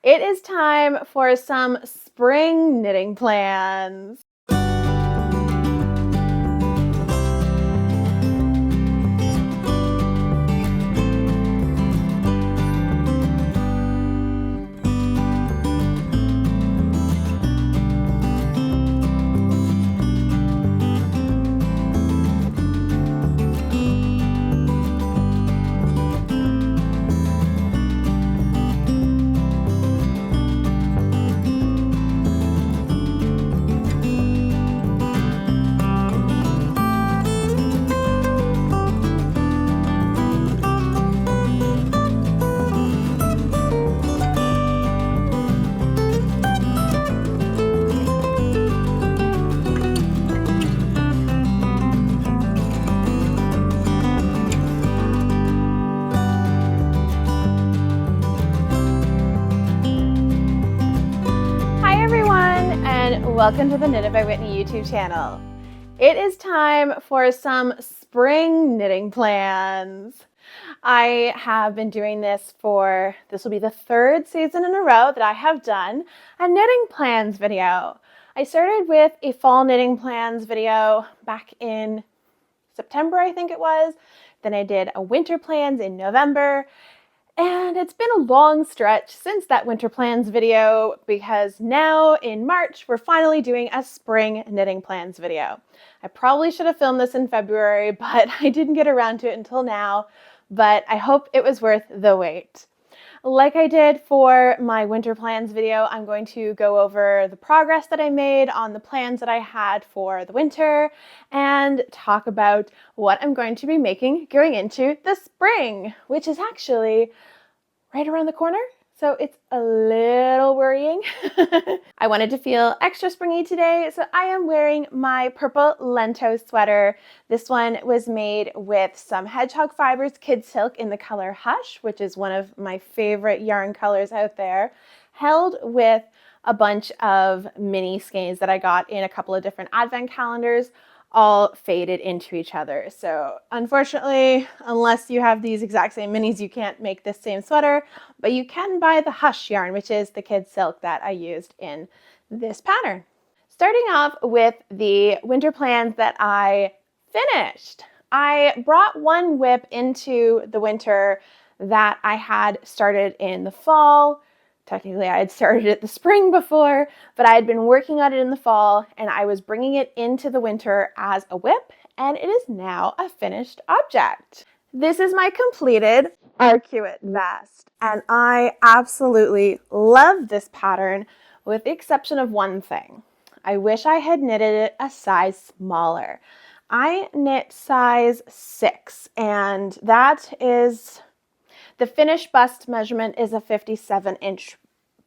It is time for some spring knitting plans. Welcome to the Knitted by Whitney YouTube channel. It is time for some spring knitting plans. I have been doing this will be the third season in a row that I have done a knitting plans video. I started with a fall knitting plans video back in September, I think it was. Then I did a winter plans in November. And it's been a long stretch since that winter plans video because now in March, we're finally doing a spring knitting plans video. I probably should have filmed this in February, but I didn't get around to it until now, but I hope it was worth the wait. Like I did for my winter plans video, I'm going to go over the progress that I made on the plans that I had for the winter and talk about what I'm going to be making going into the spring, which is actually right around the corner. So it's a little worrying. I wanted to feel extra springy today, so I am wearing my purple Lento sweater. This one was made with some hedgehog fibers kid silk in the color Hush, which is one of my favorite yarn colors out there, held with a bunch of mini skeins that I got in a couple of different advent calendars, all faded into each other. So unfortunately, unless you have these exact same minis, you can't make this same sweater, but you can buy the Hush yarn, which is the kid silk that I used in this pattern. Starting off with the winter plans that I finished. I brought one whip into the winter that I had started in the fall. Technically, I had started it the spring before, but I had been working on it in the fall and I was bringing it into the winter as a whip, and it is now a finished object. This is my completed Arcuate vest, and I absolutely love this pattern with the exception of one thing. I wish I had knitted it a size smaller. I knit size 6, and that is the finished bust measurement is a 57-inch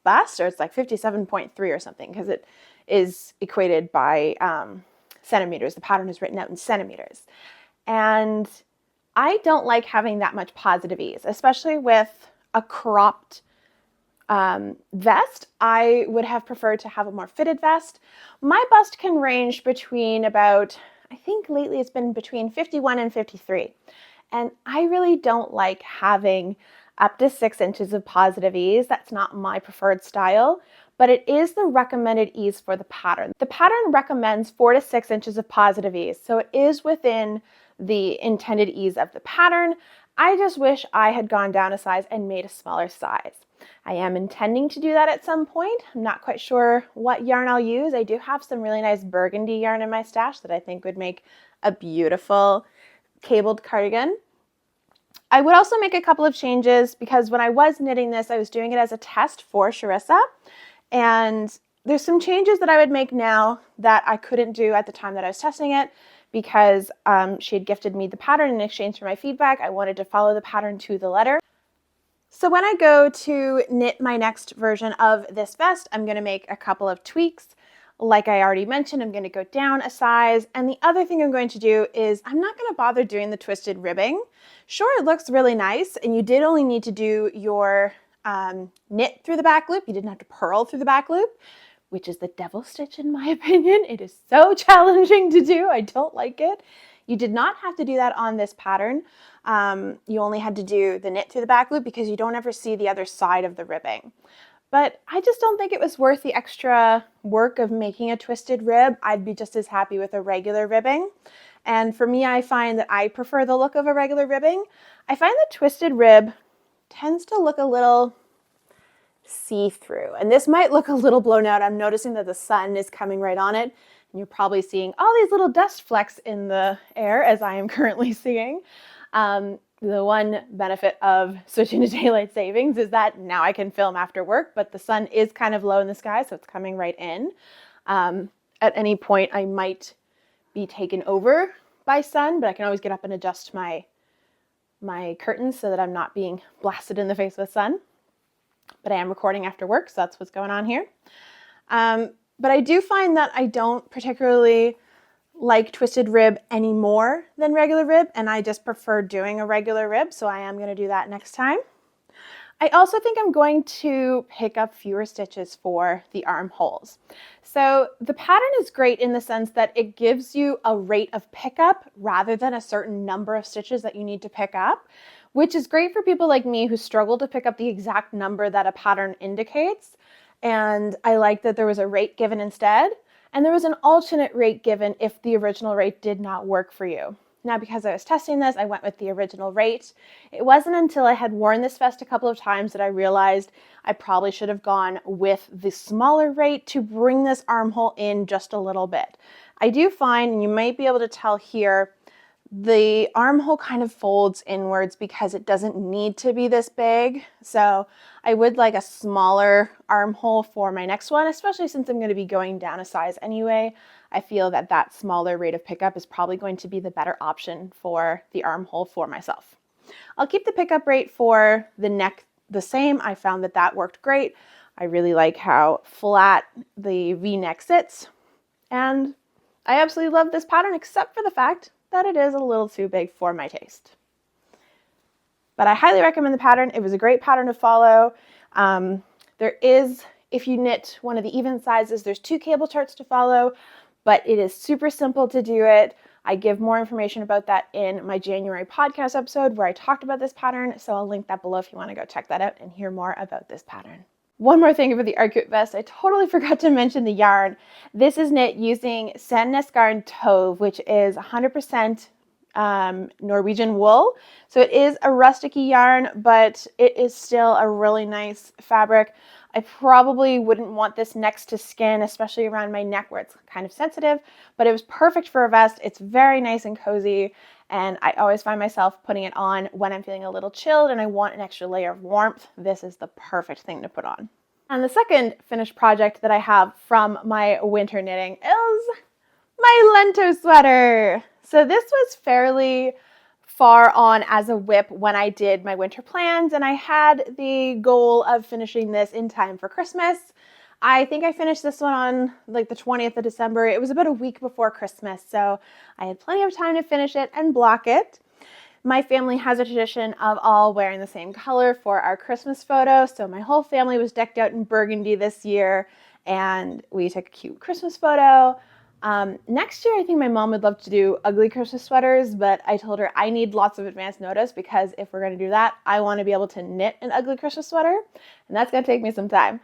bust, or it's like 57.3 or something, because it is equated by centimeters. The pattern is written out in centimeters. And I don't like having that much positive ease, especially with a cropped vest. I would have preferred to have a more fitted vest. My bust can range between about, I think lately it's been between 51 and 53. And I really don't like having up to 6 inches of positive ease. That's not my preferred style, but it is the recommended ease for the pattern. The pattern recommends 4 to 6 inches of positive ease, so it is within the intended ease of the pattern. I just wish I had gone down a size and made a smaller size. I am intending to do that at some point. I'm not quite sure what yarn I'll use. I do have some really nice burgundy yarn in my stash that I think would make a beautiful cabled cardigan. I would also make a couple of changes because when I was knitting this, I was doing it as a test for Sharissa, and there's some changes that I would make now that I couldn't do at the time that I was testing it because she had gifted me the pattern in exchange for my feedback. I wanted to follow the pattern to the letter. So when I go to knit my next version of this vest, I'm going to make a couple of tweaks. Like I already mentioned, I'm going to go down a size, and the other thing I'm going to do is I'm not going to bother doing the twisted ribbing. Sure, it looks really nice, and you did only need to do your knit through the back loop. You didn't have to purl through the back loop, which is the devil stitch in my opinion. It is so challenging to do. I don't like it. You did not have to do that on this pattern. You only had to do the knit through the back loop because you don't ever see the other side of the ribbing. but I just don't think it was worth the extra work of making a twisted rib. I'd be just as happy with a regular ribbing. And for me, I find that I prefer the look of a regular ribbing. I find the twisted rib tends to look a little see-through. And this might look a little blown out. I'm noticing that the sun is coming right on it. And you're probably seeing all these little dust flecks in the air, as I am currently seeing. The one benefit of switching to daylight savings is that now I can film after work, but the sun is kind of low in the sky, so it's coming right in. At any point, I might be taken over by sun, but I can always get up and adjust my curtains so that I'm not being blasted in the face with sun. But I am recording after work, so that's what's going on here. But I do find that I don't particularly like twisted rib any more than regular rib, and I just prefer doing a regular rib, so I am going to do that next time. I also think I'm going to pick up fewer stitches for the armholes. So the pattern is great in the sense that it gives you a rate of pickup rather than a certain number of stitches that you need to pick up, which is great for people like me who struggle to pick up the exact number that a pattern indicates. And I like that there was a rate given instead, and there was an alternate rate given if the original rate did not work for you. Now, because I was testing this, I went with the original rate. It wasn't until I had worn this vest a couple of times that I realized I probably should have gone with the smaller rate to bring this armhole in just a little bit. I do find, and you might be able to tell here, the armhole kind of folds inwards because it doesn't need to be this big. So I would like a smaller armhole for my next one, especially since I'm going to be going down a size anyway. I feel that that smaller rate of pickup is probably going to be the better option for the armhole for myself. I'll keep the pickup rate for the neck the same. I found that that worked great. I really like how flat the V-neck sits. And I absolutely love this pattern, except for the fact that it is a little too big for my taste. But I highly recommend the pattern. It was a great pattern to follow. There is, if you knit one of the even sizes, there's 2 cable charts to follow, but it is super simple to do it. I give more information about that in my January podcast episode where I talked about this pattern, so I'll link that below if you want to go check that out and hear more about this pattern. One more thing about the Arcute vest, I totally forgot to mention the yarn. This is knit using Sandnes Garn Tove, which is 100% Norwegian wool. So it is a rusticy yarn, but it is still a really nice fabric. I probably wouldn't want this next to skin, especially around my neck where it's kind of sensitive, but it was perfect for a vest. It's very nice and cozy, and I always find myself putting it on when I'm feeling a little chilled and I want an extra layer of warmth. This is the perfect thing to put on. And the second finished project that I have from my winter knitting is my Lento sweater. So this was fairly far on as a whip when I did my winter plans, and I had the goal of finishing this in time for Christmas. I think I finished this one on like the 20th of December. It was about a week before Christmas, so I had plenty of time to finish it and block it. My family has a tradition of all wearing the same color for our Christmas photo, so my whole family was decked out in burgundy this year, and we took a cute Christmas photo. Next year, I think my mom would love to do ugly Christmas sweaters, but I told her I need lots of advance notice because if we're going to do that, I want to be able to knit an ugly Christmas sweater, and that's going to take me some time.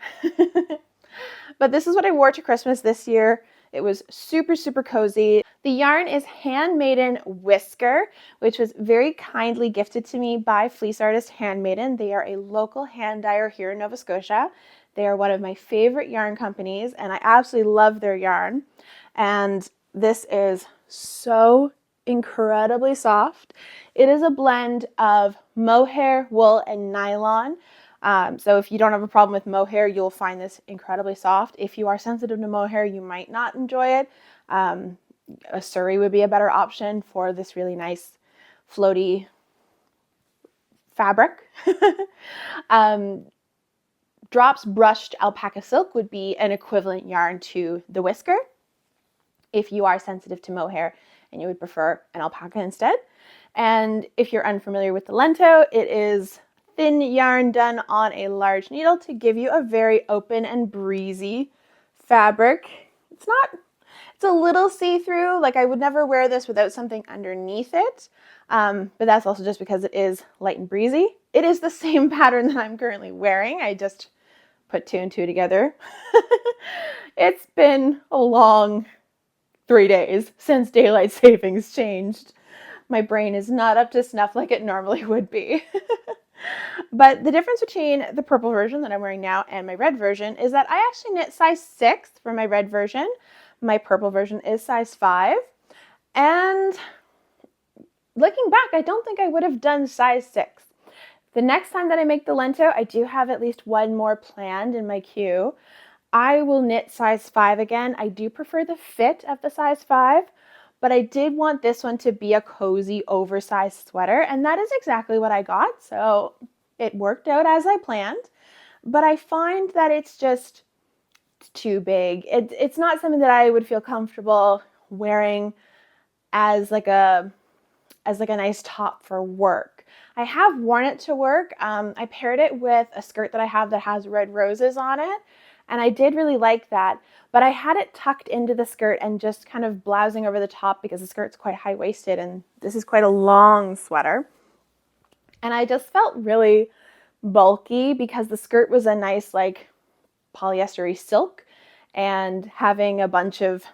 But this is what I wore to Christmas this year. It was super, super cozy. The yarn is Handmaiden Whisker, which was very kindly gifted to me by fleece artist Handmaiden. They are a local hand dyer here in Nova Scotia. They are one of my favorite yarn companies, and I absolutely love their yarn. And this is so incredibly soft. It is a blend of mohair, wool, and nylon. So if you don't have a problem with mohair, you'll find this incredibly soft. If you are sensitive to mohair, you might not enjoy it. A suri would be a better option for this really nice floaty fabric. Drops brushed alpaca silk would be an equivalent yarn to the whisker if you are sensitive to mohair and you would prefer an alpaca instead. And if you're unfamiliar with the Lento, it is thin yarn done on a large needle to give you a very open and breezy fabric. It's a little see-through, like I would never wear this without something underneath it, but that's also just because it is light and breezy. It is the same pattern that I'm currently wearing. I just put 2 and 2 together. It's been a long 3 days since daylight savings changed. My brain is not up to snuff like it normally would be. But the difference between the purple version that I'm wearing now and my red version is that I actually knit size 6 for my red version. My purple version is size 5. And looking back, I don't think I would have done size 6. The next time that I make the Lento, I do have at least one more planned in my queue. I will knit size 5 again. I do prefer the fit of the size 5, but I did want this one to be a cozy, oversized sweater, and that is exactly what I got, so it worked out as I planned. But I find that it's just too big. It's not something that I would feel comfortable wearing as like a nice top for work. I have worn it to work. I paired it with a skirt that I have that has red roses on it, and I did really like that, but I had it tucked into the skirt and just kind of blousing over the top because the skirt's quite high-waisted and this is quite a long sweater. And I just felt really bulky because the skirt was a nice like polyester-y silk, and having a bunch of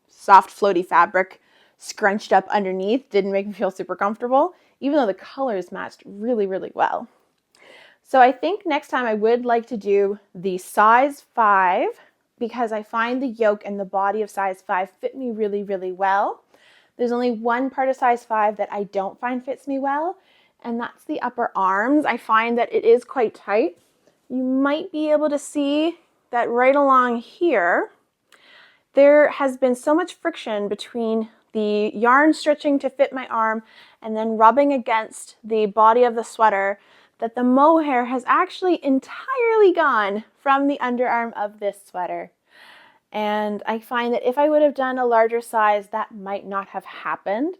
soft floaty fabric scrunched up underneath didn't make me feel super comfortable, even though the colors matched really, really well. So I think next time I would like to do the size 5 because I find the yoke and the body of size 5 fit me really, really well. There's only one part of size 5 that I don't find fits me well, and that's the upper arms. I find that it is quite tight. You might be able to see that right along here, there has been so much friction between the yarn stretching to fit my arm and then rubbing against the body of the sweater that the mohair has actually entirely gone from the underarm of this sweater. And I find that if I would have done a larger size, that might not have happened.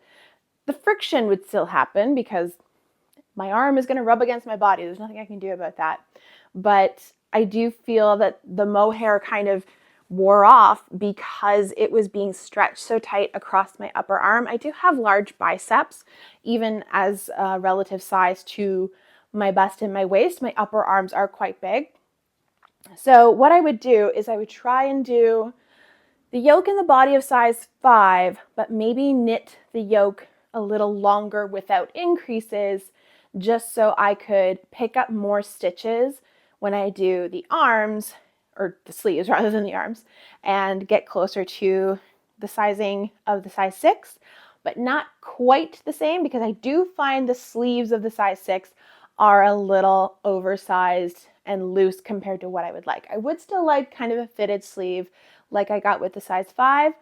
The friction would still happen because my arm is going to rub against my body. There's nothing I can do about that. But I do feel that the mohair kind of wore off because it was being stretched so tight across my upper arm. I do have large biceps, even as a relative size to my bust and my waist. My upper arms are quite big. So what I would do is I would try and do the yoke and the body of size 5, but maybe knit the yoke a little longer without increases, just so I could pick up more stitches when I do the arms, or the sleeves rather than the arms, and get closer to the sizing of the size 6, but not quite the same because I do find the sleeves of the size 6 are a little oversized and loose compared to what I would like. I would still like kind of a fitted sleeve like I got with the size 5,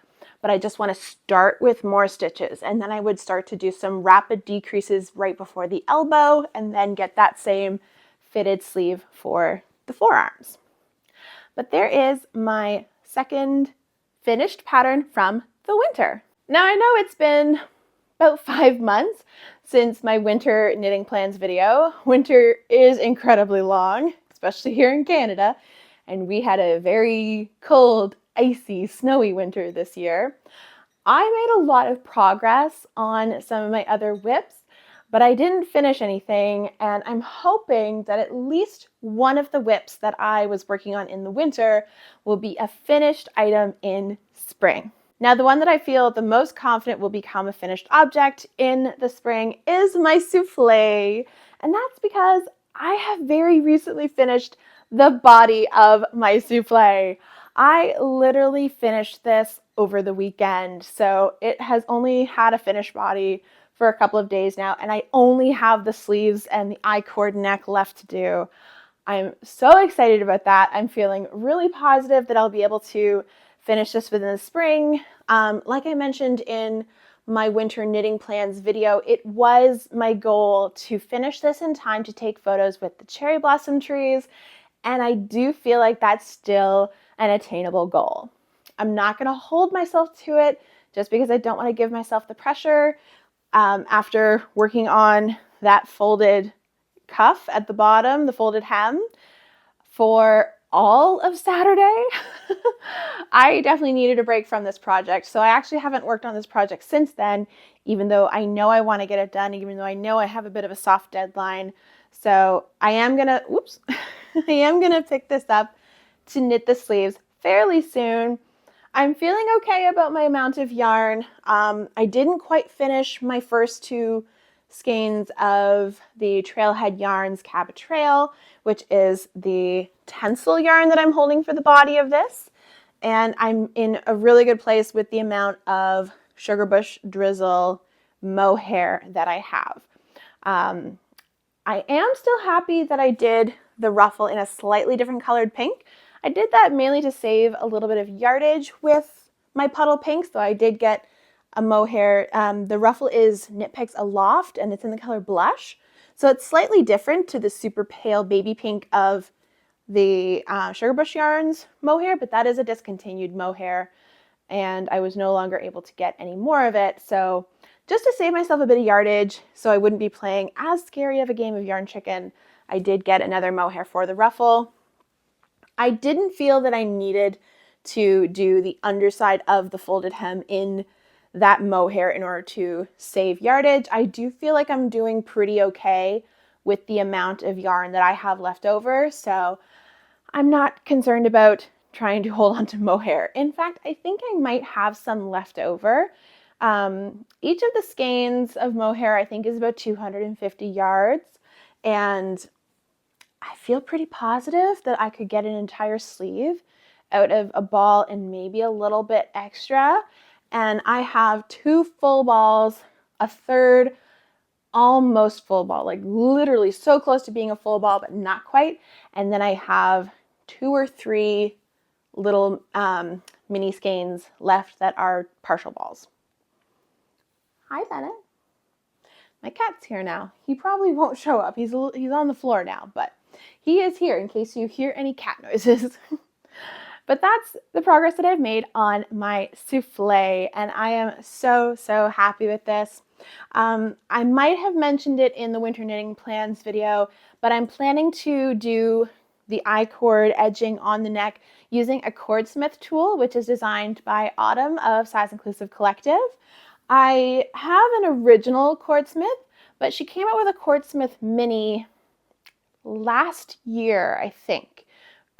but I just want to start with more stitches, and then I would start to do some rapid decreases right before the elbow and then get that same fitted sleeve for the forearms. But there is my second finished pattern from the winter. Now I know it's been about 5 months since my winter knitting plans video. Winter is incredibly long, especially here in Canada, and we had a very cold, icy, snowy winter this year. I made a lot of progress on some of my other whips, but I didn't finish anything, and I'm hoping that at least one of the whips that I was working on in the winter will be a finished item in spring. Now, the one that I feel the most confident will become a finished object in the spring is my souffle, and that's because I have very recently finished the body of my souffle. I literally finished this over the weekend, so it has only had a finished body for a couple of days now, and I only have the sleeves and the I-cord neck left to do. I'm so excited about that. I'm feeling really positive that I'll be able to finish this within the spring. Like I mentioned in my winter knitting plans video, it was my goal to finish this in time to take photos with the cherry blossom trees, and I do feel like that's still an attainable goal. I'm not going to hold myself to it just because I don't want to give myself the pressure. After working on that folded cuff at the bottom, the folded hem, for all of Saturday, I definitely needed a break from this project. So I actually haven't worked on this project since then, even though I know I want to get it done, even though I know I have a bit of a soft deadline. So I am gonna, I am gonna pick this up to knit the sleeves fairly soon. I'm feeling okay about my amount of yarn. I didn't quite finish my first 2 skeins of the Trailhead Yarns Cabot Trail, which is the tencel yarn that I'm holding for the body of this. And I'm in a really good place with the amount of Sugarbush Drizzle mohair that I have. I am still happy that I did the ruffle in a slightly different colored pink. I did that mainly to save a little bit of yardage with my puddle pink, so I did get a mohair. The ruffle is Knit Picks Aloft, and it's in the color Blush. So it's slightly different to the super pale baby pink of the Sugarbush Yarns mohair, but that is a discontinued mohair, and I was no longer able to get any more of it. So just to save myself a bit of yardage so I wouldn't be playing as scary of a game of yarn chicken, I did get another mohair for the ruffle. I didn't feel that I needed to do the underside of the folded hem in that mohair in order to save yardage. I do feel like I'm doing pretty okay with the amount of yarn that I have left over, so I'm not concerned about trying to hold on to mohair. In fact, I think I might have some left over. Each of the skeins of mohair I think is about 250 yards, and I feel pretty positive that I could get an entire sleeve out of a ball and maybe a little bit extra. And I have 2 full balls, a third almost full ball, like literally so close to being a full ball, but not quite. And then I have 2 or 3 little mini skeins left that are partial balls. Hi, Bennett. My cat's here now. He probably won't show up. He's on the floor now, but he is here in case you hear any cat noises. But that's the progress that I've made on my souffle, and I am so, so happy with this. I might have mentioned it in the winter knitting plans video, but I'm planning to do the I-cord edging on the neck using a cordsmith tool, which is designed by Autumn of Size Inclusive Collective. I have an original cordsmith, but she came out with a cordsmith mini last year, I think,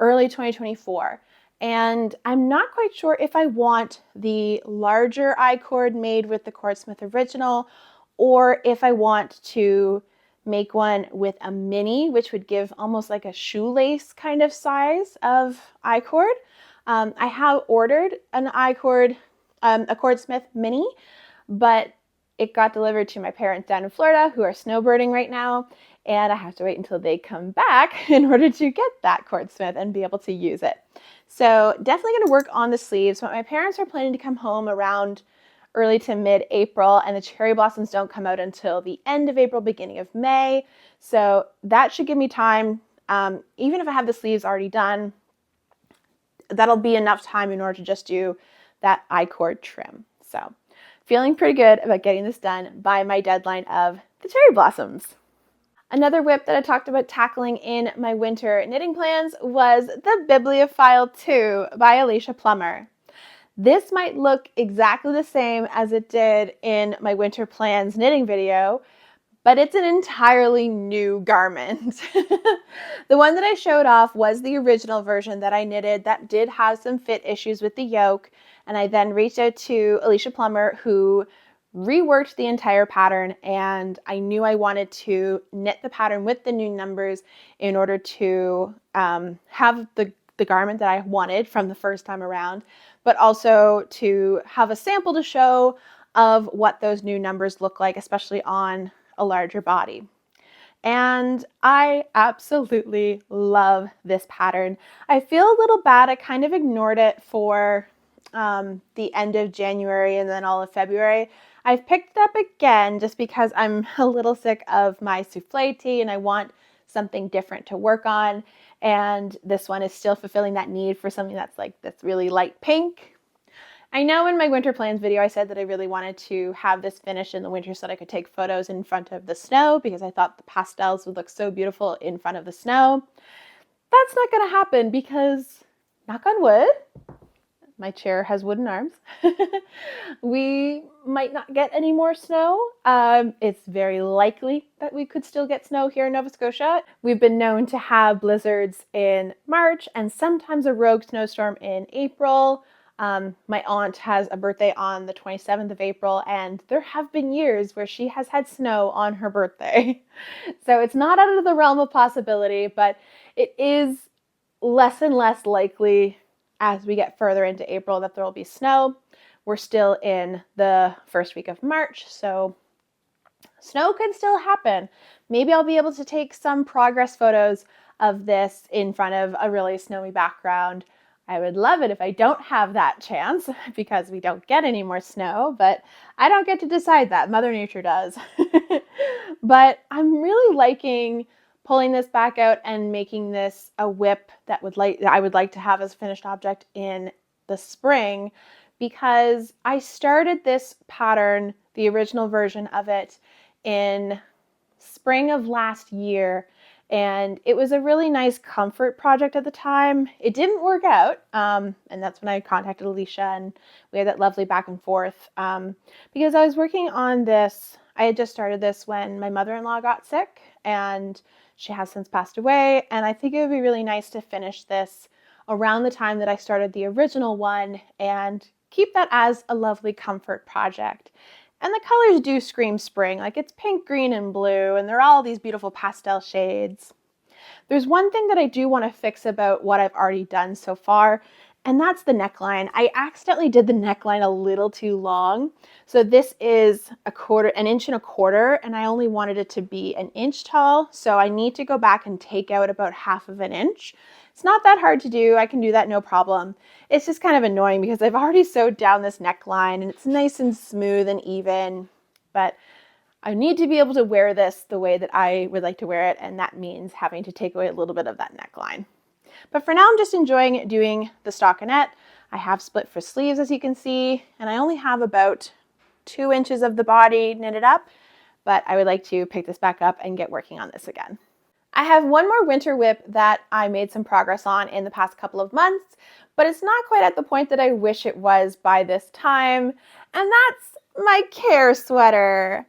early 2024. And I'm not quite sure if I want the larger I-cord made with the cordsmith original, or if I want to make one with a mini, which would give almost like a shoelace kind of size of I-cord. I have ordered an I-cord, a cordsmith mini, but it got delivered to my parents down in Florida who are snowbirding right now, and I have to wait until they come back in order to get that cordsmith and be able to use it. So definitely going to work on the sleeves, but my parents are planning to come home around early to mid-April, and the cherry blossoms don't come out until the end of April, beginning of May. So that should give me time, even if I have the sleeves already done, that'll be enough time in order to just do that I-cord trim. So feeling pretty good about getting this done by my deadline of the cherry blossoms. Another whip that I talked about tackling in my winter knitting plans was the Bibliophile 2 by Alicia Plummer. This might look exactly the same as it did in my winter plans knitting video, but it's an entirely new garment. The one that I showed off was the original version that I knitted that did have some fit issues with the yoke, and I then reached out to Alicia Plummer, who reworked the entire pattern, and I knew I wanted to knit the pattern with the new numbers in order to have the garment that I wanted from the first time around, but also to have a sample to show of what those new numbers look like, especially on a larger body. And I absolutely love this pattern. I feel a little bad. I kind of ignored it for the end of January and then all of February. I've picked it up again just because I'm a little sick of my souffle tee and I want something different to work on. And this one is still fulfilling that need for something that's like this really light pink. I know in my winter plans video I said that I really wanted to have this finished in the winter so that I could take photos in front of the snow because I thought the pastels would look so beautiful in front of the snow. That's not going to happen because, knock on wood, my chair has wooden arms. We might not get any more snow. It's very likely that we could still get snow here in Nova Scotia. We've been known to have blizzards in March and sometimes a rogue snowstorm in April. My aunt has a birthday on the 27th of April, and there have been years where she has had snow on her birthday. So it's not out of the realm of possibility, but it is less and less likely as we get further into April that there will be snow. We're still in the first week of March, so snow can still happen. Maybe I'll be able to take some progress photos of this in front of a really snowy background. I would love it if I don't have that chance because we don't get any more snow, but I don't get to decide that. Mother Nature does. But I'm really liking pulling this back out and making this a whip that I would like to have as a finished object in the spring, because I started this pattern, the original version of it, in spring of last year, and it was a really nice comfort project at the time. It didn't work out, and that's when I contacted Alicia and we had that lovely back and forth, because I was working on this. I had just started this when my mother-in-law got sick, and she has since passed away, and I think it would be really nice to finish this around the time that I started the original one and keep that as a lovely comfort project. And the colors do scream spring, like it's pink, green, and blue, and they're all these beautiful pastel shades. There's one thing that I do want to fix about what I've already done so far, and that's the neckline. I accidentally did the neckline a little too long. So this is an inch and a quarter, and I only wanted it to be an inch tall. So I need to go back and take out about half of an inch. It's not that hard to do. I can do that no problem. It's just kind of annoying because I've already sewed down this neckline and it's nice and smooth and even, but I need to be able to wear this the way that I would like to wear it, and that means having to take away a little bit of that neckline. But for now, I'm just enjoying doing the stockinette. I have split for sleeves, as you can see, and I only have about 2 inches of the body knitted up, but I would like to pick this back up and get working on this again. I have one more winter whip that I made some progress on in the past couple of months, but it's not quite at the point that I wish it was by this time, and that's my care sweater.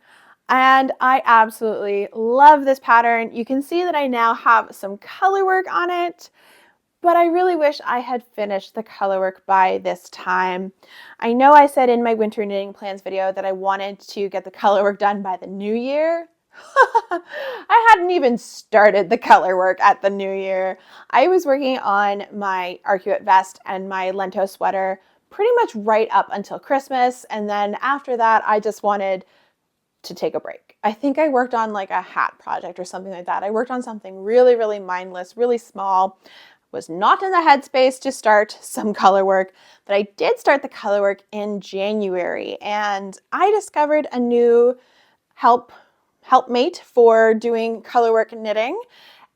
And I absolutely love this pattern. You can see that I now have some color work on it, but I really wish I had finished the color work by this time. I know I said in my winter knitting plans video that I wanted to get the color work done by the new year. I hadn't even started the color work at the new year. I was working on my arcuate vest and my Lento sweater pretty much right up until Christmas, and then after that I just wanted to take a break. I think I worked on like a hat project or something like that. I worked on something really, really mindless, really small. Was not in the headspace to start some color work, but I did start the color work in January, and I discovered a new helpmate for doing color work knitting,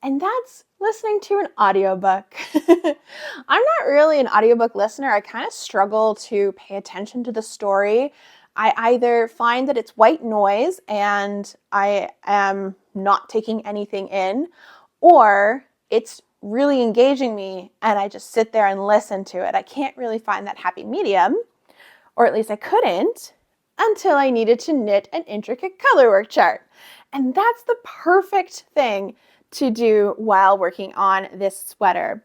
and that's listening to an audiobook. I'm not really an audiobook listener. I kind of struggle to pay attention to the story. I either find that it's white noise and I am not taking anything in, or it's really engaging me and I just sit there and listen to it. I can't really find that happy medium, or at least I couldn't until I needed to knit an intricate color work chart. And that's the perfect thing to do while working on this sweater.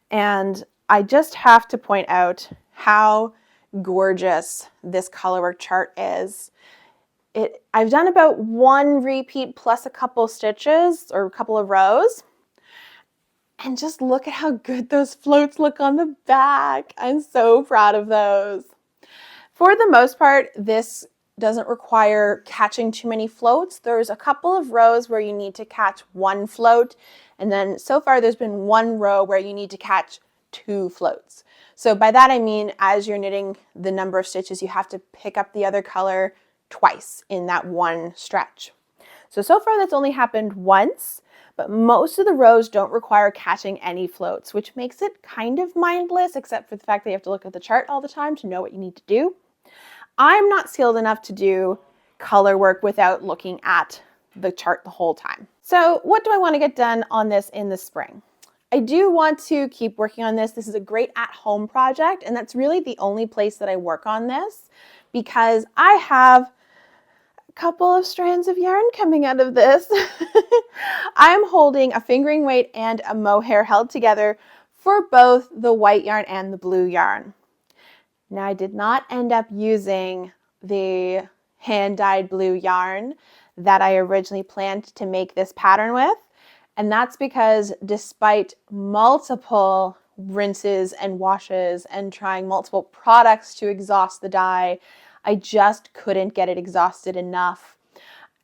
And I just have to point out how gorgeous this color work chart is. I've done about 1 repeat plus a couple stitches or a couple of rows. And just look at how good those floats look on the back. I'm so proud of those. For the most part, this doesn't require catching too many floats. There's a couple of rows where you need to catch 1 float, and then so far there's been 1 row where you need to catch 2 floats. So by that I mean, as you're knitting the number of stitches, you have to pick up the other color twice in that 1 stretch. So far that's only happened once, but most of the rows don't require catching any floats, which makes it kind of mindless, except for the fact that you have to look at the chart all the time to know what you need to do. I'm not skilled enough to do color work without looking at the chart the whole time. So what do I want to get done on this in the spring? I do want to keep working on this. This is a great at-home project, and that's really the only place that I work on this because I have a couple of strands of yarn coming out of this. I'm holding a fingering weight and a mohair held together for both the white yarn and the blue yarn. Now, I did not end up using the hand-dyed blue yarn that I originally planned to make this pattern with. And that's because despite multiple rinses and washes and trying multiple products to exhaust the dye, I just couldn't get it exhausted enough.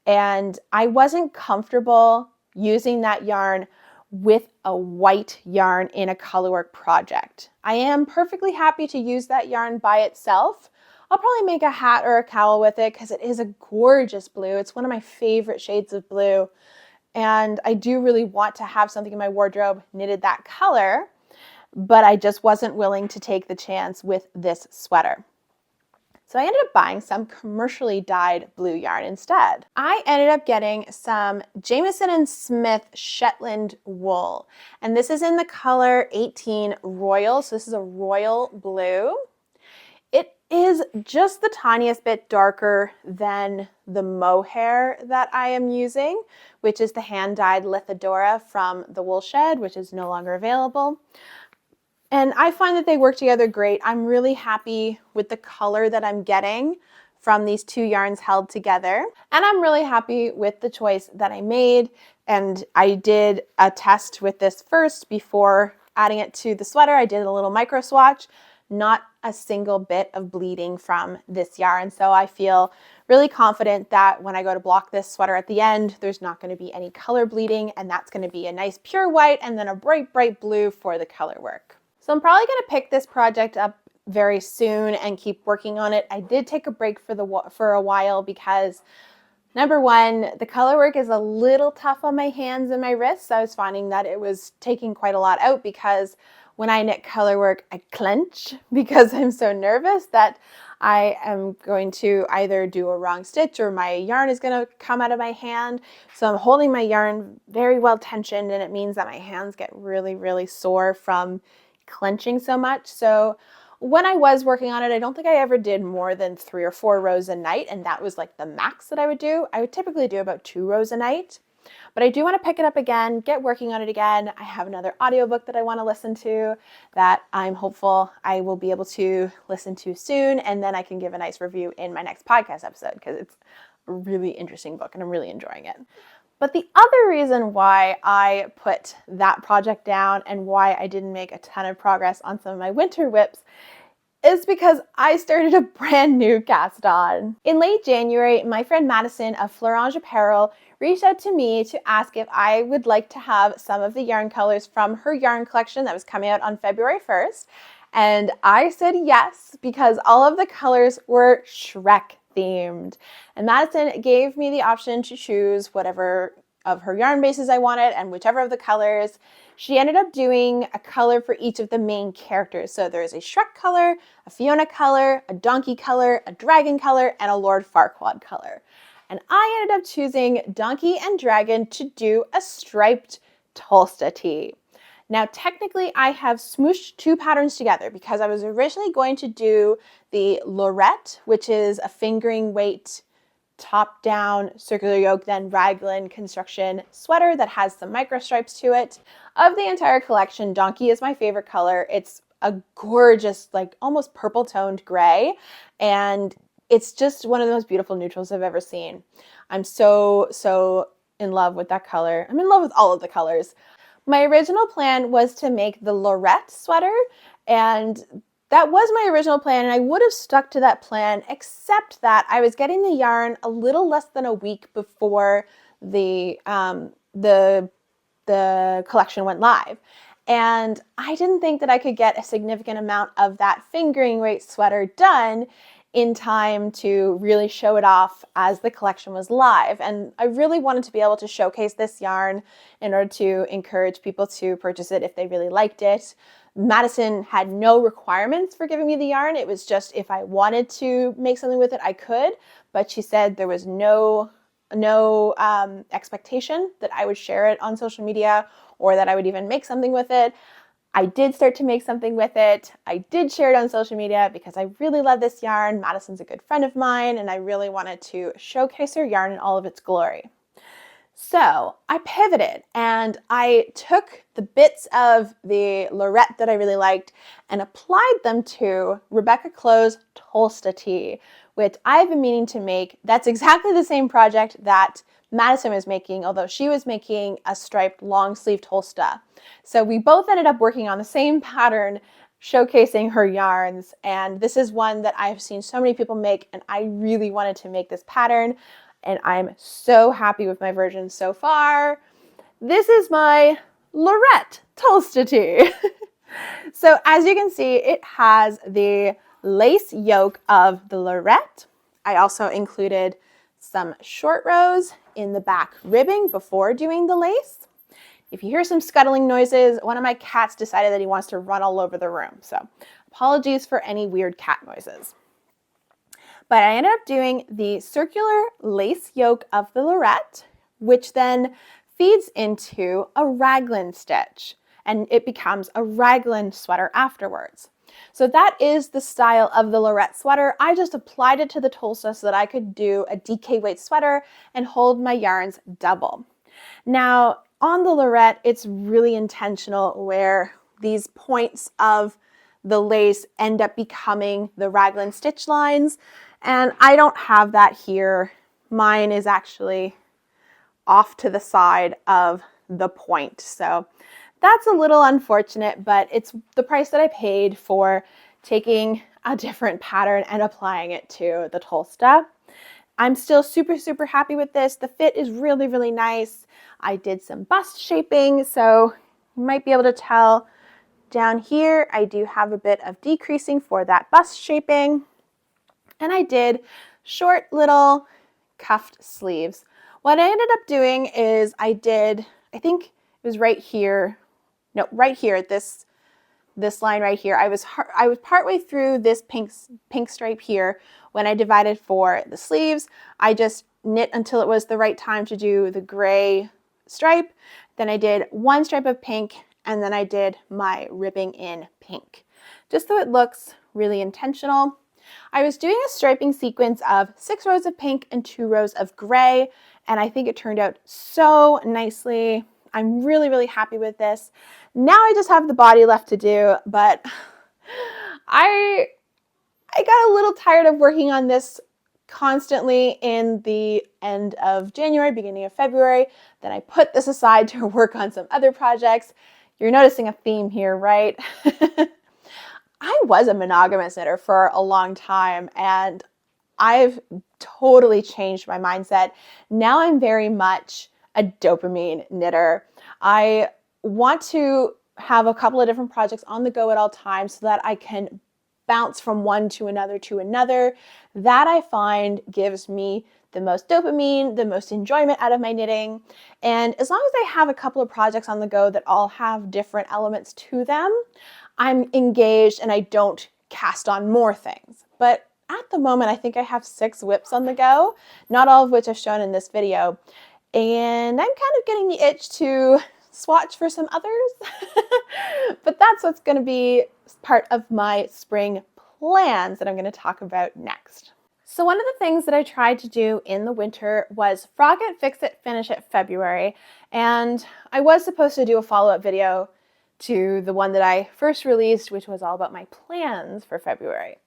And I wasn't comfortable using that yarn with a white yarn in a colorwork project. I am perfectly happy to use that yarn by itself. I'll probably make a hat or a cowl with it because it is a gorgeous blue. It's one of my favorite shades of blue. And I do really want to have something in my wardrobe knitted that color, but I just wasn't willing to take the chance with this sweater. So I ended up buying some commercially dyed blue yarn instead. I ended up getting some Jamieson & Smith Shetland wool, and this is in the color 18 Royal, so this is a royal blue. It is just the tiniest bit darker than the mohair that I am using, which is the hand-dyed Lithadora from the Woolshed, which is no longer available. And I find that they work together great. I'm really happy with the color that I'm getting from these two yarns held together. And I'm really happy with the choice that I made. And I did a test with this first before adding it to the sweater. I did a little micro swatch, not a single bit of bleeding from this yarn. So I feel really confident that when I go to block this sweater at the end, there's not going to be any color bleeding, and that's going to be a nice pure white and then a bright, bright blue for the color work. So I'm probably going to pick this project up very soon and keep working on it. I did take a break for a while because number one, the color work is a little tough on my hands and my wrists. I was finding that it was taking quite a lot out because when I knit color work, I clench because I'm so nervous that I am going to either do a wrong stitch or my yarn is going to come out of my hand. So I'm holding my yarn very well tensioned, and it means that my hands get really, really sore from clenching so much. So when I was working on it, I don't think I ever did more than 3 or 4 rows a night, and that was like the max that I would do. I would typically do about 2 rows a night, but I do want to pick it up again, get working on it again. I have another audiobook that I want to listen to that I'm hopeful I will be able to listen to soon, and then I can give a nice review in my next podcast episode because it's a really interesting book and I'm really enjoying it. But the other reason why I put that project down and why I didn't make a ton of progress on some of my winter whips is because I started a brand new cast on. In late January, my friend Madison of Florange Apparel reached out to me to ask if I would like to have some of the yarn colors from her yarn collection that was coming out on February 1st. And I said yes, because all of the colors were Shrek themed. And Madison gave me the option to choose whatever of her yarn bases I wanted and whichever of the colors. She ended up doing a color for each of the main characters. So there's a Shrek color, a Fiona color, a Donkey color, a Dragon color, and a Lord Farquaad color. And I ended up choosing Donkey and Dragon to do a striped Tolsta tee. Now, technically, I have smooshed 2 patterns together because I was originally going to do the Lorette, which is a fingering weight top-down circular yoke, then raglan construction sweater that has some micro stripes to it. Of the entire collection, Donkey is my favorite color. It's a gorgeous, like almost purple toned gray, and it's just one of the most beautiful neutrals I've ever seen. I'm so in love with that color. I'm in love with all of the colors. My original plan was to make the Lorette sweater, and that was my original plan, and I would have stuck to that plan, except that I was getting the yarn a little less than a week before the collection went live. And I didn't think that I could get a significant amount of that fingering weight sweater done in time to really show it off as the collection was live. And I really wanted to be able to showcase this yarn in order to encourage people to purchase it if they really liked it. Madison had no requirements for giving me the yarn. It was just if I wanted to make something with it, I could. But she said there was no expectation that I would share it on social media or that I would even make something with it. I did start to make something with it. I did share it on social media because I really love this yarn. Madison's a good friend of mine, and I really wanted to showcase her yarn in all of its glory. So I pivoted and I took the bits of the Lorette that I really liked and applied them to Rebecca Clow's Tolsta tee, which I've been meaning to make. That's exactly the same project that Madison was making, although she was making a striped long sleeve Tolsta. So we both ended up working on the same pattern, showcasing her yarns. And this is one that I've seen so many people make, and I really wanted to make this pattern. And I'm so happy with my version so far. This is my Lorette Tolsta tee. So as you can see, it has the lace yoke of the Lorette. I also included some short rows in the back ribbing before doing the lace. If you hear some scuttling noises, one of my cats decided that he wants to run all over the room. So apologies for any weird cat noises. But I ended up doing the circular lace yoke of the Lorette, which then feeds into a raglan stitch, and it becomes a raglan sweater afterwards. So that is the style of the Lorette sweater. I just applied it to the Tolsta so that I could do a DK weight sweater and hold my yarns double. Now on the Lorette, it's really intentional where these points of the lace end up becoming the raglan stitch lines, and I don't have that here. Mine is actually off to the side of the point. So that's a little unfortunate, but it's the price that I paid for taking a different pattern and applying it to the Tolsta. I'm still super, super happy with this. The fit is really, really nice. I did some bust shaping, so you might be able to tell down here, I do have a bit of decreasing for that bust shaping. And I did short little cuffed sleeves. What I ended up doing is I think it was right here, no, right here at this line right here. I was partway through this pink stripe here when I divided for the sleeves. I just knit until it was the right time to do the gray stripe. Then I did one stripe of pink, and then I did my ribbing in pink, just so it looks really intentional. I was doing a striping sequence of 6 rows of pink and 2 rows of gray, and I think it turned out so nicely. I'm really, really happy with this. Now I just have the body left to do, but I got a little tired of working on this constantly in the end of January, beginning of February. Then I put this aside to work on some other projects. You're noticing a theme here, right? I was a monogamous knitter for a long time, and I've totally changed my mindset. Now I'm very much a dopamine knitter. I want to have a couple of different projects on the go at all times so that I can bounce from one to another. That I find gives me the most dopamine, the most enjoyment out of my knitting. And as long as I have a couple of projects on the go that all have different elements to them, I'm engaged and I don't cast on more things. But at the moment, I think I have 6 whips on the go, not all of which I've shown in this video. And I'm kind of getting the itch to swatch for some others. But that's what's going to be part of my spring plans that I'm going to talk about next. So one of the things that I tried to do in the winter was frog it, fix it, finish it February. And I was supposed to do a follow-up video to the one that I first released, which was all about my plans for February.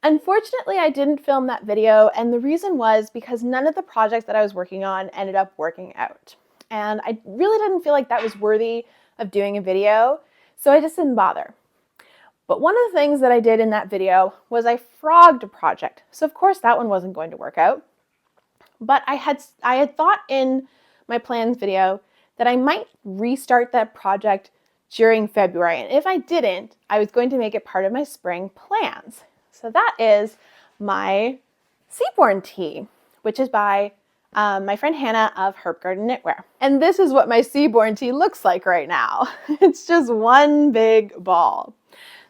Unfortunately, I didn't film that video, and the reason was because none of the projects that I was working on ended up working out. And I really didn't feel like that was worthy of doing a video, so I just didn't bother. But one of the things that I did in that video was I frogged a project. So of course that one wasn't going to work out. But I had thought in my plans video that I might restart that project during February. And if I didn't, I was going to make it part of my spring plans. So that is my Seaborn tee, which is by my friend Hannah of Herb Garden Knitwear. And this is what my Seaborn tee looks like right now. It's just one big ball.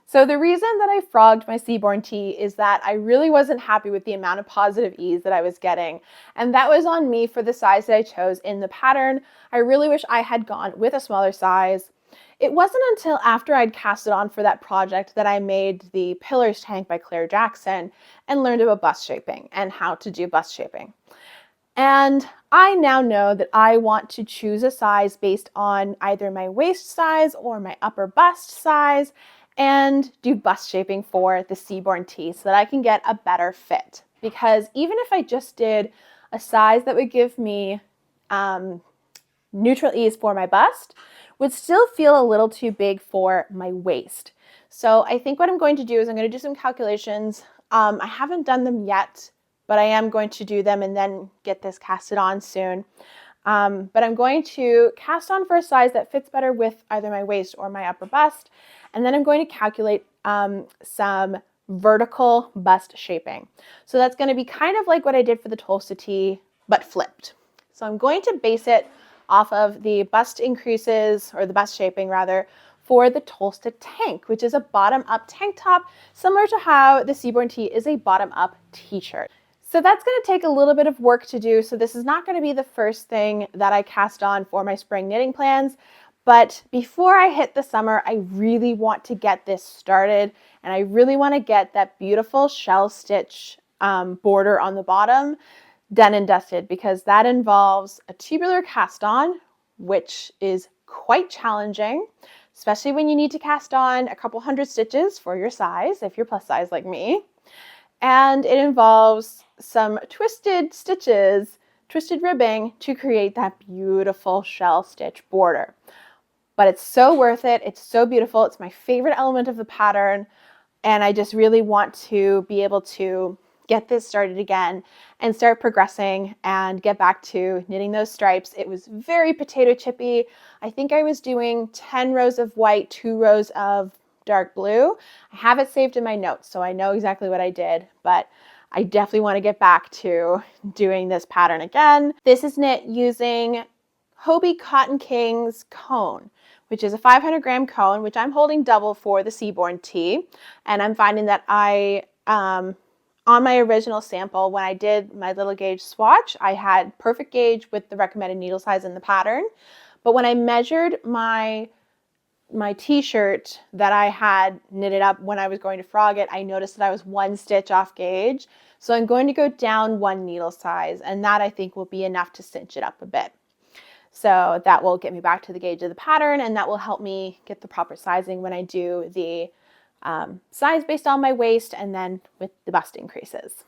So the reason that I frogged my seaborn tea is that I really wasn't happy with the amount of positive ease that I was getting. And that was on me for the size that I chose in the pattern. I really wish I had gone with a smaller size. It wasn't until after I'd cast it on for that project that I made the Pillars tank by Claire Jackson and learned about bust shaping and how to do bust shaping. And I now know that I want to choose a size based on either my waist size or my upper bust size and do bust shaping for the seaborn tee so that I can get a better fit. Because even if I just did a size that would give me neutral ease for my bust, would still feel a little too big for my waist. So I think what I'm going to do is I'm going to do some calculations. I haven't done them yet, but I am going to do them and then get this casted on soon. But I'm going to cast on for a size that fits better with either my waist or my upper bust. And then I'm going to calculate some vertical bust shaping. So that's going to be kind of like what I did for the Tulsa tee, but flipped. So I'm going to base it off of the bust increases, or the bust shaping rather, for the Tulsa tank, which is a bottom-up tank top, similar to how the seaborn tee is a bottom-up t-shirt. So that's going to take a little bit of work to do. So this is not going to be the first thing that I cast on for my spring knitting plans. But before I hit the summer, I really want to get this started. And I really want to get that beautiful shell stitch border on the bottom done and dusted, because that involves a tubular cast on, which is quite challenging, especially when you need to cast on a couple hundred stitches for your size, if you're plus size like me. And it involves some twisted stitches, twisted ribbing to create that beautiful shell stitch border. But it's so worth it. It's so beautiful. It's my favorite element of the pattern. And I just really want to be able to get this started again and start progressing and get back to knitting those stripes. It was very potato chippy. I think I was doing 10 rows of white, 2 rows of dark blue. I have it saved in my notes, so I know exactly what I did, but I definitely want to get back to doing this pattern again. This is knit using Hobie Cotton King's cone, which is a 500 gram cone, which I'm holding double for the seaborn tee. And I'm finding that on my original sample, when I did my little gauge swatch, I had perfect gauge with the recommended needle size in the pattern. But when I measured my t-shirt that I had knitted up when I was going to frog it, I noticed that I was 1 stitch off gauge. So I'm going to go down 1 needle size, and that I think will be enough to cinch it up a bit. So that will get me back to the gauge of the pattern, and that will help me get the proper sizing when I do the size based on my waist and then with the bust increases.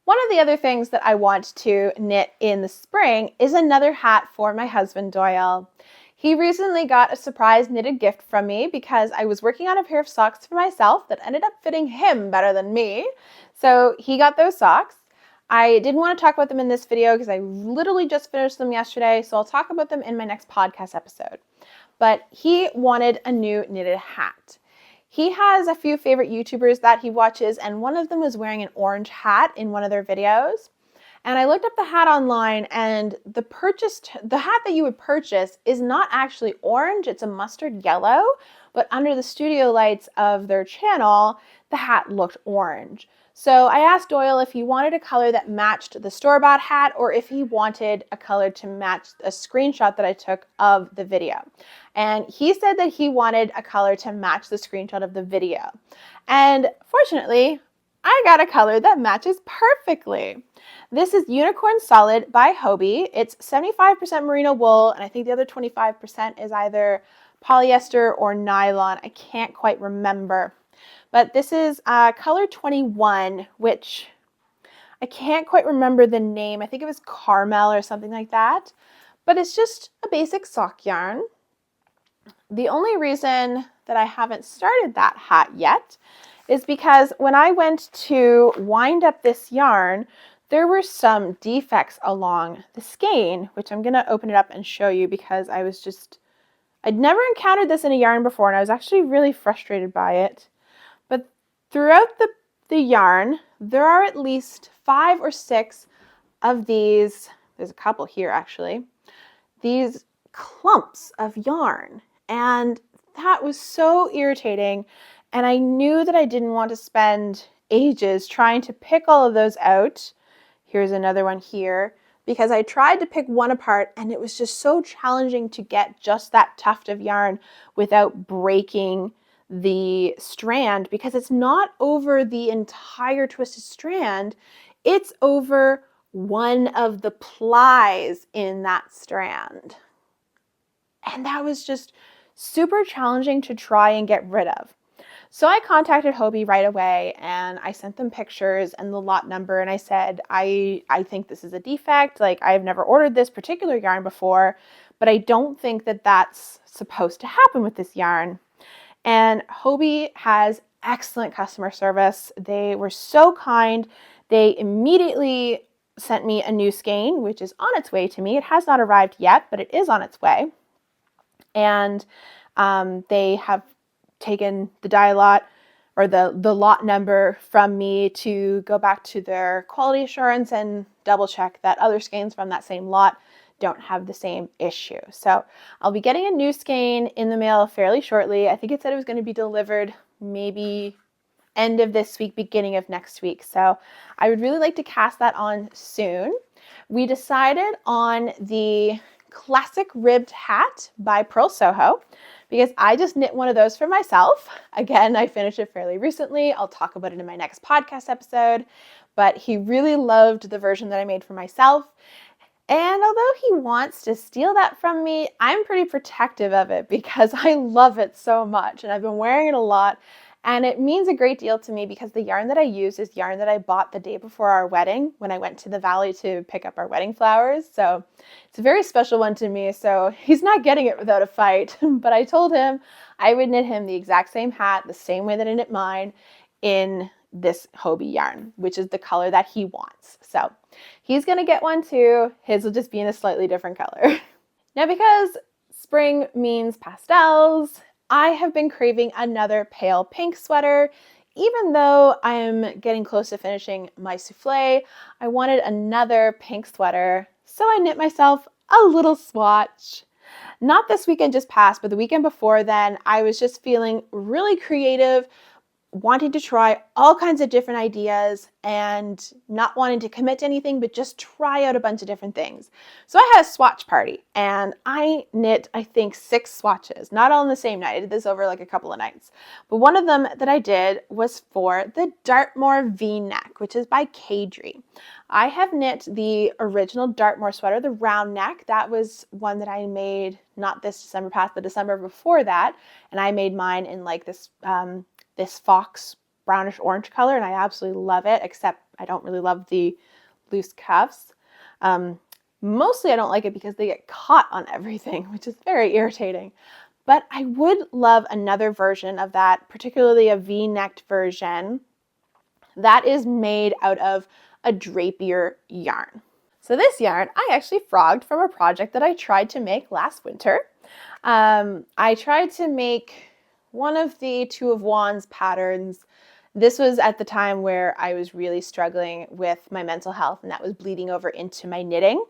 One of the other things that I want to knit in the spring is another hat for my husband, Doyle. He recently got a surprise knitted gift from me because I was working on a pair of socks for myself that ended up fitting him better than me. So he got those socks. I didn't want to talk about them in this video because I literally just finished them yesterday, so I'll talk about them in my next podcast episode. But he wanted a new knitted hat. He has a few favorite YouTubers that he watches, and one of them was wearing an orange hat in one of their videos. And I looked up the hat online, and the hat that you would purchase is not actually orange, it's a mustard yellow, but under the studio lights of their channel, the hat looked orange. So I asked Doyle if he wanted a color that matched the store-bought hat or if he wanted a color to match a screenshot that I took of the video. And he said that he wanted a color to match the screenshot of the video. And fortunately, I got a color that matches perfectly. This is Unicorn Solid by Hobie. It's 75% merino wool, and I think the other 25% is either polyester or nylon. I can't quite remember. But this is color 21, which I can't quite remember the name. I think it was Caramel or something like that. But it's just a basic sock yarn. The only reason that I haven't started that hat yet is because when I went to wind up this yarn, there were some defects along the skein, which I'm going to open it up and show you because I'd never encountered this in a yarn before, and I was actually really frustrated by it. But throughout the yarn, there are at least 5 or 6 of these, there's a couple here actually, these clumps of yarn. And that was so irritating. And I knew that I didn't want to spend ages trying to pick all of those out. Here's another one here, because I tried to pick one apart and it was just so challenging to get just that tuft of yarn without breaking the strand, because it's not over the entire twisted strand, it's over one of the plies in that strand. And that was just super challenging to try and get rid of. So I contacted Hobie right away and I sent them pictures and the lot number, and I said, I think this is a defect. Like, I've never ordered this particular yarn before, but I don't think that that's supposed to happen with this yarn. And Hobie has excellent customer service. They were so kind. They immediately sent me a new skein, which is on its way to me. It has not arrived yet, but it is on its way. And they have taken the die lot, or the lot number, from me to go back to their quality assurance and double check that other skeins from that same lot don't have the same issue. So I'll be getting a new skein in the mail fairly shortly. I think it said it was going to be delivered maybe end of this week, beginning of next week. So I would really like to cast that on soon. We decided on the classic ribbed hat by Pearl Soho, because I just knit one of those for myself. Again, I finished it fairly recently. I'll talk about it in my next podcast episode, but he really loved the version that I made for myself. And although he wants to steal that from me, I'm pretty protective of it because I love it so much and I've been wearing it a lot. And it means a great deal to me because the yarn that I use is yarn that I bought the day before our wedding when I went to the valley to pick up our wedding flowers. So it's a very special one to me. So he's not getting it without a fight. But I told him I would knit him the exact same hat, the same way that I knit mine, in this Hobie yarn, which is the color that he wants. So he's going to get one too. His will just be in a slightly different color. Now, because spring means pastels, I have been craving another pale pink sweater. Even though I'm getting close to finishing my souffle, I wanted another pink sweater. So I knit myself a little swatch. Not this weekend just passed, but the weekend before then, I was just feeling really creative, wanting to try all kinds of different ideas and not wanting to commit to anything, but just try out a bunch of different things. So I had a swatch party and I knit, I think, 6 swatches, not all in the same night. I did this over like a couple of nights. But one of them that I did was for the Dartmoor V-neck, which is by Kadri. I have knit the original Dartmoor sweater, the round neck. That was one that I made not this December past, the December before that. And I made mine in like this fox brownish orange color, and I absolutely love it, except I don't really love the loose cuffs. Mostly I don't like it because they get caught on everything, which is very irritating. But I would love another version of that, particularly a V-necked version that is made out of a drapier yarn. So this yarn I actually frogged from a project that I tried to make last winter. I tried to make one of the 2 of Wands patterns. This was at the time where I was really struggling with my mental health, and that was bleeding over into my knitting.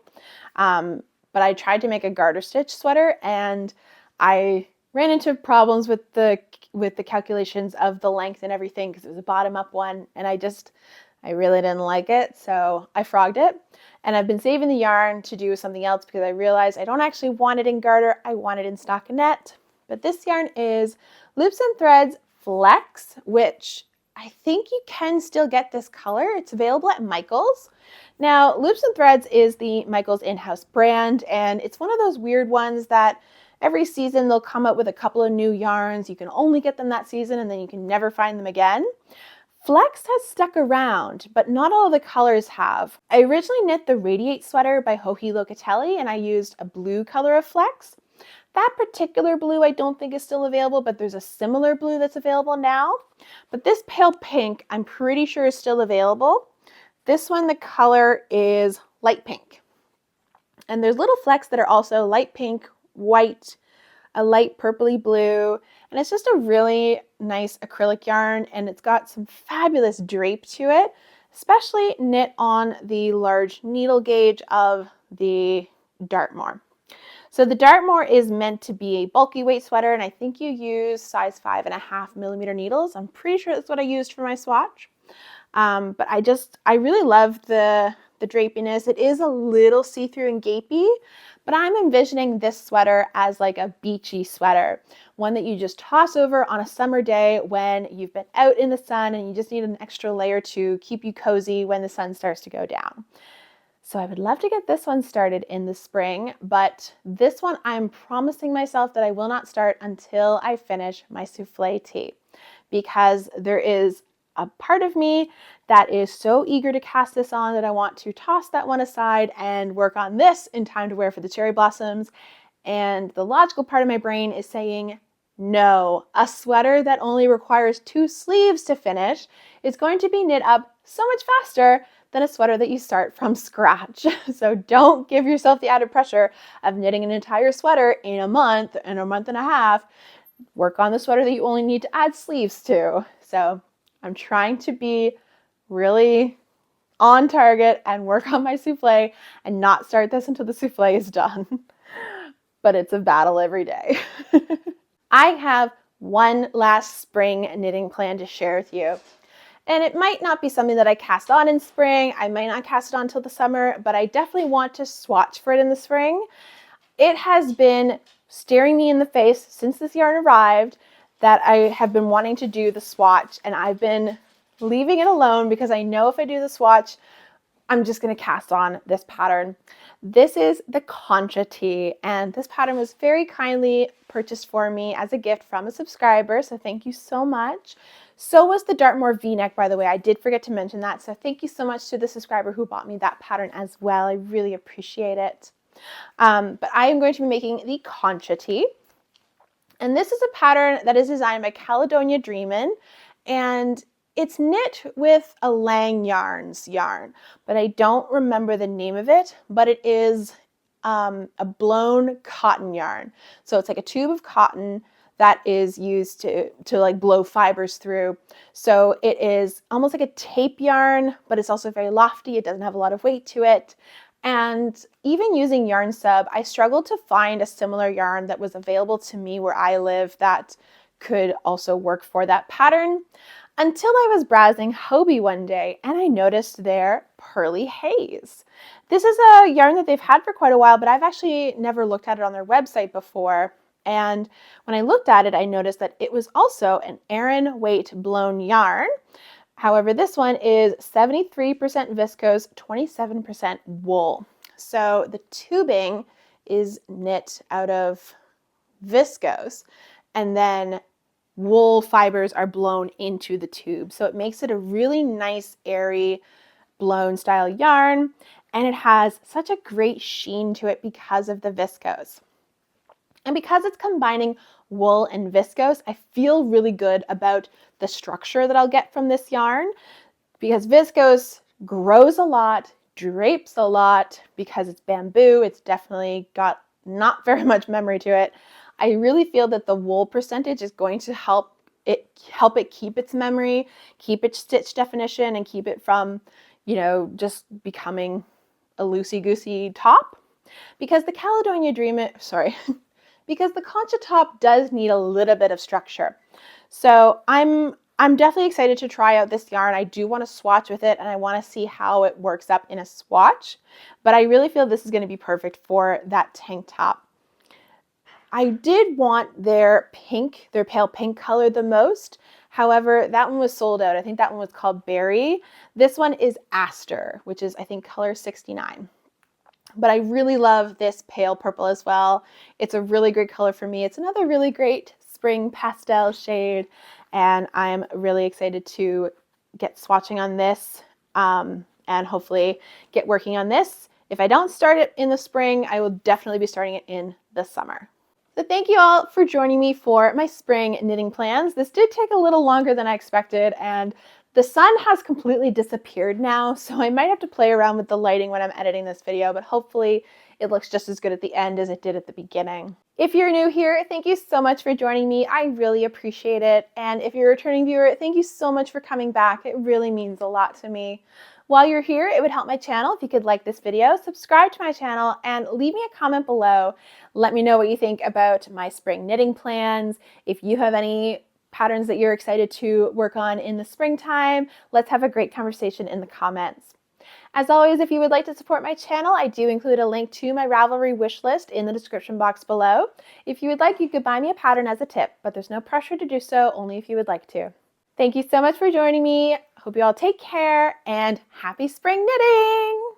But I tried to make a garter stitch sweater, and I ran into problems with the calculations of the length and everything because it was a bottom up one, and I really didn't like it, so I frogged it. And I've been saving the yarn to do something else because I realized I don't actually want it in garter, I want it in stockinette. But this yarn is Loops and Threads Flex, which I think you can still get this color. It's available at Michael's. Now, Loops and Threads is the Michael's in-house brand, and it's one of those weird ones that every season they'll come up with a couple of new yarns. You can only get them that season, and then you can never find them again. Flex has stuck around, but not all the colors have. I originally knit the Radiate sweater by Joji Locatelli, and I used a blue color of Flex. That particular blue I don't think is still available, but there's a similar blue that's available now. But this pale pink I'm pretty sure is still available. This one, the color is light pink. And there's little flecks that are also light pink, white, a light purpley blue, and it's just a really nice acrylic yarn, and it's got some fabulous drape to it, especially knit on the large needle gauge of the Dartmoor. So the Dartmoor is meant to be a bulky weight sweater, and I think you use size 5.5mm needles. I'm pretty sure that's what I used for my swatch. But I really love the drapiness. It is a little see-through and gapey, but I'm envisioning this sweater as like a beachy sweater, one that you just toss over on a summer day when you've been out in the sun and you just need an extra layer to keep you cozy when the sun starts to go down. So I would love to get this one started in the spring, but this one I'm promising myself that I will not start until I finish my souffle tee, because there is a part of me that is so eager to cast this on that I want to toss that one aside and work on this in time to wear for the cherry blossoms. And the logical part of my brain is saying, no, a sweater that only requires 2 sleeves to finish is going to be knit up so much faster than a sweater that you start from scratch. So don't give yourself the added pressure of knitting an entire sweater in a month and a month and a half. Work on the sweater that you only need to add sleeves to. So I'm trying to be really on target and work on my souffle and not start this until the souffle is done. But it's a battle every day. I have one last spring knitting plan to share with you. And it might not be something that I cast on in spring. I might not cast it on until the summer, but I definitely want to swatch for it in the spring. It has been staring me in the face since this yarn arrived that I have been wanting to do the swatch, and I've been leaving it alone because I know if I do the swatch, I'm just going to cast on this pattern. This is the Concha tee, and this pattern was very kindly purchased for me as a gift from a subscriber, so thank you so much. So was the Dartmoor V-neck, by the way. I did forget to mention that, so thank you so much to the subscriber who bought me that pattern as well. I really appreciate it. But I am going to be making the Concha tee, and this is a pattern that is designed by Caledonia Dreamin', and it's knit with a Lang Yarns yarn, but I don't remember the name of it, but it is a blown cotton yarn. So it's like a tube of cotton that is used to like blow fibers through. So it is almost like a tape yarn, but it's also very lofty. It doesn't have a lot of weight to it. And even using Yarn Sub, I struggled to find a similar yarn that was available to me where I live that could also work for that pattern, until I was browsing Hobbii one day and I noticed their Pearly Haze. This is a yarn that they've had for quite a while, but I've actually never looked at it on their website before. And when I looked at it, I noticed that it was also an Aran weight blown yarn. However, this one is 73% viscose, 27% wool. So the tubing is knit out of viscose, and then wool fibers are blown into the tube. So it makes it a really nice, airy, blown style yarn, and it has such a great sheen to it because of the viscose. And because it's combining wool and viscose, I feel really good about the structure that I'll get from this yarn, because viscose grows a lot, drapes a lot. Because it's bamboo, it's definitely got not very much memory to it. I really feel that the wool percentage is going to help it keep its memory, keep its stitch definition, and keep it from, just becoming a loosey-goosey top. Because the Caledonia because the Concha top does need a little bit of structure. So I'm definitely excited to try out this yarn. I do want to swatch with it, and I want to see how it works up in a swatch. But I really feel this is going to be perfect for that tank top. I did want their pale pink color the most. However, that one was sold out. I think that one was called Berry. This one is Aster, which is, I think, color 69. But I really love this pale purple as well. It's a really great color for me. It's another really great spring pastel shade, and I'm really excited to get swatching on this and hopefully get working on this. If I don't start it in the spring, I will definitely be starting it in the summer. So thank you all for joining me for my spring knitting plans. This did take a little longer than I expected, and the sun has completely disappeared now, so I might have to play around with the lighting when I'm editing this video, but hopefully it looks just as good at the end as it did at the beginning. If you're new here, thank you so much for joining me. I really appreciate it. And if you're a returning viewer, thank you so much for coming back. It really means a lot to me. While you're here, it would help my channel if you could like this video, subscribe to my channel, and leave me a comment below. Let me know what you think about my spring knitting plans. If you have any patterns that you're excited to work on in the springtime, let's have a great conversation in the comments. As always, if you would like to support my channel, I do include a link to my Ravelry wish list in the description box below. If you would like, you could buy me a pattern as a tip, but there's no pressure to do so, only if you would like to. Thank you so much for joining me. Hope you all take care and happy spring knitting!